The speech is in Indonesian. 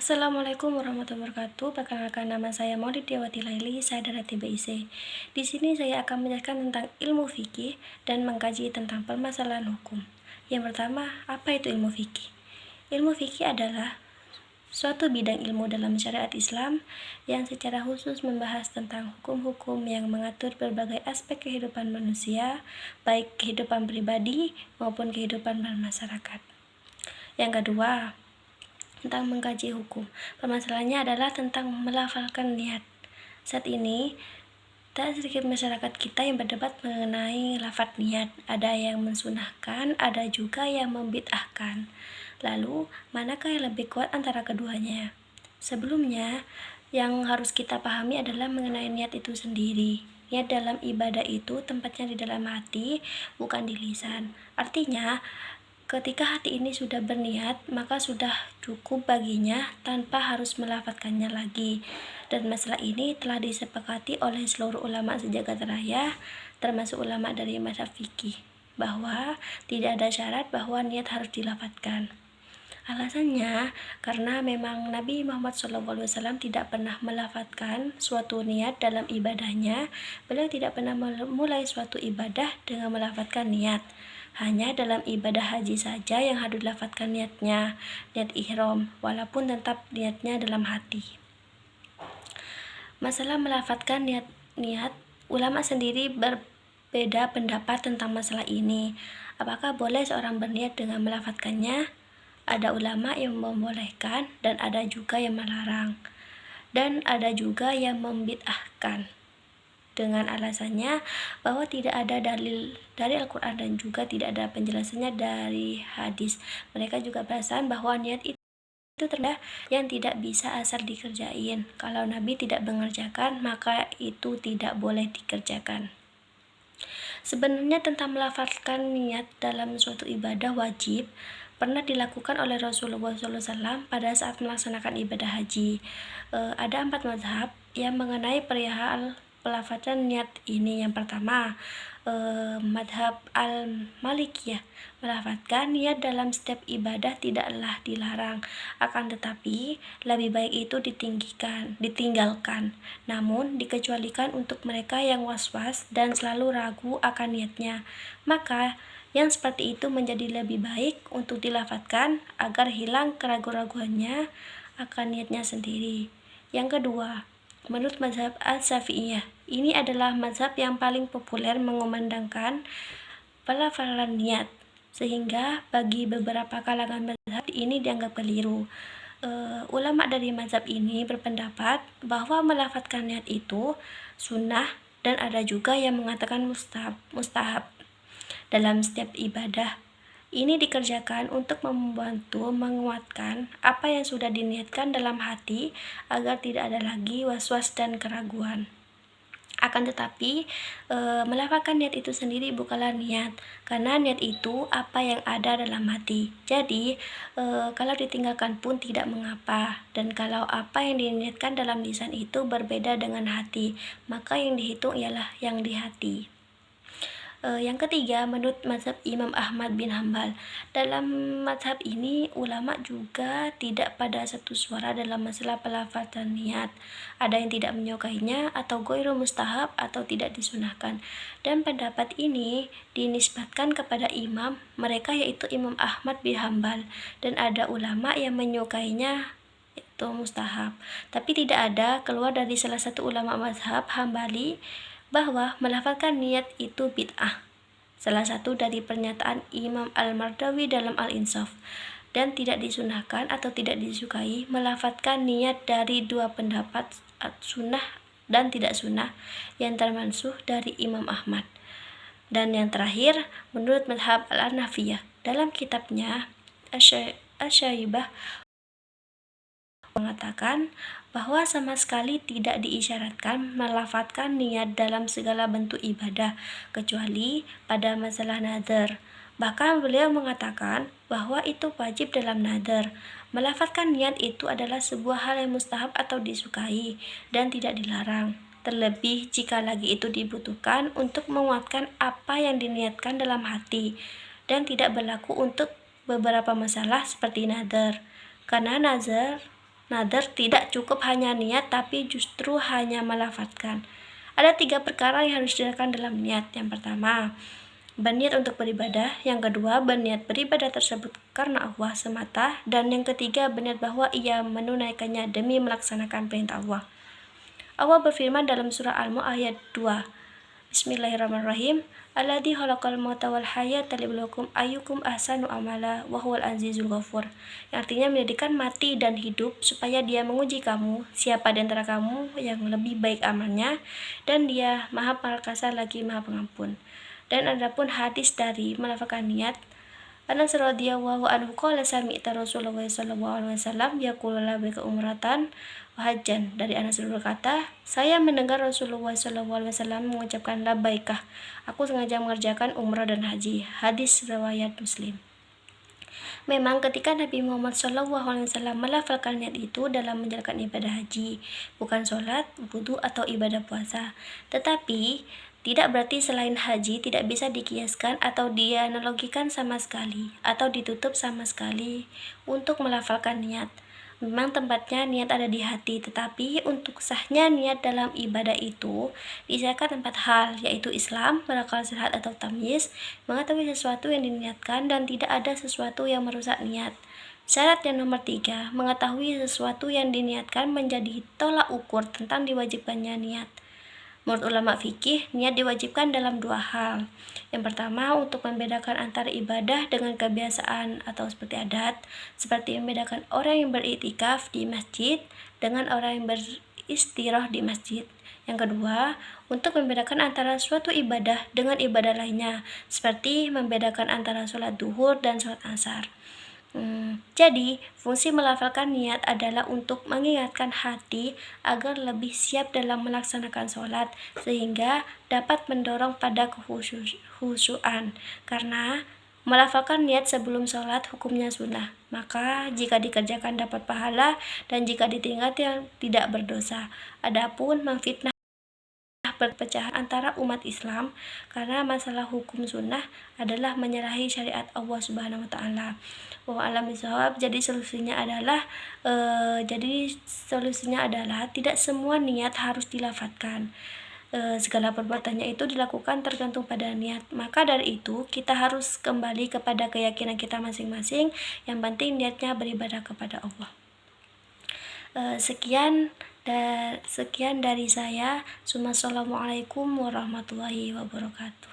Assalamualaikum warahmatullahi wabarakatuh. Perkenalkan, nama saya Maulidiawati Laili, saya dari TBIC. Di sini saya akan menjelaskan tentang ilmu fikih dan mengkaji tentang permasalahan hukum. Yang pertama, apa itu ilmu fikih? Ilmu fikih adalah suatu bidang ilmu dalam syariat Islam yang secara khusus membahas tentang hukum-hukum yang mengatur berbagai aspek kehidupan manusia, baik kehidupan pribadi maupun kehidupan bermasyarakat. Yang kedua, tentang mengkaji hukum. Permasalahannya adalah tentang melafalkan niat. Saat ini, tak sedikit masyarakat kita yang berdebat mengenai lafadz niat. Ada yang mensunahkan, ada juga yang membid'ahkan. Lalu, manakah yang lebih kuat antara keduanya? Sebelumnya, yang harus kita pahami adalah mengenai niat itu sendiri. Niat dalam ibadah itu tempatnya di dalam hati, bukan di lisan. Artinya, ketika hati ini sudah berniat, maka sudah cukup baginya tanpa harus melafadzkannya lagi. Dan masalah ini telah disepakati oleh seluruh ulama sejagat raya, termasuk ulama dari mazhab fikih, bahwa tidak ada syarat bahwa niat harus dilafadzkan. Alasannya, karena memang Nabi Muhammad SAW tidak pernah melafadzkan suatu niat dalam ibadahnya. Beliau tidak pernah memulai suatu ibadah dengan melafadzkan niat. Hanya dalam ibadah haji saja yang harus dilafadzkan niatnya, niat ihram, walaupun tetap niatnya dalam hati. Masalah melafadzkan niat, ulama sendiri berbeda pendapat tentang masalah ini. Apakah boleh seorang berniat dengan melafadzkannya? Ada ulama yang membolehkan dan ada juga yang melarang. Dan ada juga yang membid'ahkan dengan alasannya bahwa tidak ada dalil dari Al-Quran dan juga tidak ada penjelasannya dari hadis. Mereka juga beralasan bahwa niat itu terdah yang tidak bisa asal dikerjain. Kalau Nabi tidak mengerjakan, maka itu tidak boleh dikerjakan. Sebenarnya tentang melafalkan niat dalam suatu ibadah wajib pernah dilakukan oleh Rasulullah SAW pada saat melaksanakan ibadah haji. Ada 4 mazhab yang mengenai perihal pelafadzan niat ini. Yang pertama, madhab al-Malikiyah, melafadzkan niat dalam setiap ibadah tidaklah dilarang, akan tetapi lebih baik itu ditinggalkan, namun dikecualikan untuk mereka yang was-was dan selalu ragu akan niatnya. Maka yang seperti itu menjadi lebih baik untuk dilafadzkan agar hilang keraguan-raguannya akan niatnya sendiri. Yang kedua, menurut mazhab Asy-Syafi'iyah, ini adalah mazhab yang paling populer mengumandangkan pelafalan niat, sehingga bagi beberapa kalangan mazhab ini dianggap keliru. Ulama dari mazhab ini berpendapat bahwa melafadzkan niat itu sunnah dan ada juga yang mengatakan mustahab dalam setiap ibadah. Ini dikerjakan untuk membantu menguatkan apa yang sudah diniatkan dalam hati agar tidak ada lagi was-was dan keraguan. Akan tetapi, melafalkan niat itu sendiri bukanlah niat, karena niat itu apa yang ada dalam hati. Jadi, kalau ditinggalkan pun tidak mengapa. Dan kalau apa yang diniatkan dalam lisan itu berbeda dengan hati, maka yang dihitung ialah yang di hati. Yang ketiga, menurut mazhab Imam Ahmad bin Hambal. Dalam mazhab ini, ulama juga tidak pada satu suara dalam masalah pelafadzan niat. Ada yang tidak menyukainya atau ghairu mustahab atau tidak disunahkan. Dan pendapat ini dinisbatkan kepada imam mereka, yaitu Imam Ahmad bin Hambal. Dan ada ulama yang menyukainya itu mustahab. Tapi tidak ada keluar dari salah satu ulama mazhab Hambali bahwa melafalkan niat itu bid'ah, salah satu dari pernyataan Imam Al-Mardawi dalam Al-Insaf, dan tidak disunahkan atau tidak disukai melafadzkan niat dari dua pendapat, sunnah dan tidak sunnah, yang termansuh dari Imam Ahmad. Dan yang terakhir, menurut mazhab Al-Hanafiyah, dalam kitabnya Asy-Syaibah mengatakan bahwa sama sekali tidak diisyaratkan melafadzkan niat dalam segala bentuk ibadah kecuali pada masalah nazar. Bahkan beliau mengatakan bahwa itu wajib dalam nazar. Melafadzkan niat itu adalah sebuah hal yang mustahab atau disukai dan tidak dilarang. Terlebih jika lagi itu dibutuhkan untuk menguatkan apa yang diniatkan dalam hati, dan tidak berlaku untuk beberapa masalah seperti nazar. Karena nazar Nadar tidak cukup hanya niat, tapi justru hanya melafadzkan. Ada 3 perkara yang harus dilakukan dalam niat. Yang pertama, berniat untuk beribadah. Yang kedua, berniat beribadah tersebut karena Allah semata. Dan yang ketiga, berniat bahwa ia menunaikannya demi melaksanakan perintah Allah. Allah berfirman dalam surah Al-Mulk ayat 2. Bismillahirrahmanirrahim. Alladzi khalaqal mauta wal hayata liyabluwakum ayyukum ahsanu amala wa huwal azizul ghafur. Yang artinya menjadikan mati dan hidup supaya Dia menguji kamu, siapa di antara kamu yang lebih baik amalnya, dan Dia Maha Perkasa lagi Maha Pengampun. Dan adapun hadis dari melafalkan niat, Anas radhiyallahu anhu qala sami'tu Rasulullah sallallahu alaihi wasallam yaqulu labbaika umratan wa hajjan. Dari Anas berkata, saya mendengar Rasulullah sallallahu alaihi wasallam mengucapkan labbaikah, aku sengaja mengerjakan umrah dan haji. Hadis riwayat Muslim. Memang ketika Nabi Muhammad SAW melafalkan niat itu dalam menjalankan ibadah haji, bukan sholat, wudu, atau ibadah puasa. Tetapi tidak berarti selain haji tidak bisa dikiaskan atau dianalogikan sama sekali atau ditutup sama sekali untuk melafalkan niat. Memang tempatnya niat ada di hati, tetapi untuk sahnya niat dalam ibadah itu disyaratkan 4 hal, yaitu Islam, berakal sehat atau tamyiz, mengetahui sesuatu yang diniatkan, dan tidak ada sesuatu yang merusak niat. Syarat yang nomor 3, mengetahui sesuatu yang diniatkan menjadi tolak ukur tentang diwajibkannya niat. Menurut ulama fikih, niat diwajibkan dalam 2 hal. Yang pertama, untuk membedakan antara ibadah dengan kebiasaan atau seperti adat, seperti membedakan orang yang beriktikaf di masjid dengan orang yang beristirahat di masjid. Yang kedua, untuk membedakan antara suatu ibadah dengan ibadah lainnya, seperti membedakan antara sholat duhur dan sholat asar. Jadi, fungsi melafalkan niat adalah untuk mengingatkan hati agar lebih siap dalam melaksanakan sholat, sehingga dapat mendorong pada kekhusyuan. Karena melafalkan niat sebelum sholat hukumnya sunnah, maka jika dikerjakan dapat pahala, dan jika ditinggalkan tidak berdosa. Adapun memfitnah perpecahan antara umat Islam karena masalah hukum sunnah adalah menyalahi syariat Allah Subhanahu wa taala. Jadi solusinya adalah tidak semua niat harus dilafatkan. Segala perbuatannya itu dilakukan tergantung pada niat. Maka dari itu kita harus kembali kepada keyakinan kita masing-masing. Yang penting niatnya beribadah kepada Allah. Sekian dari saya. Assalamualaikum warahmatullahi wabarakatuh.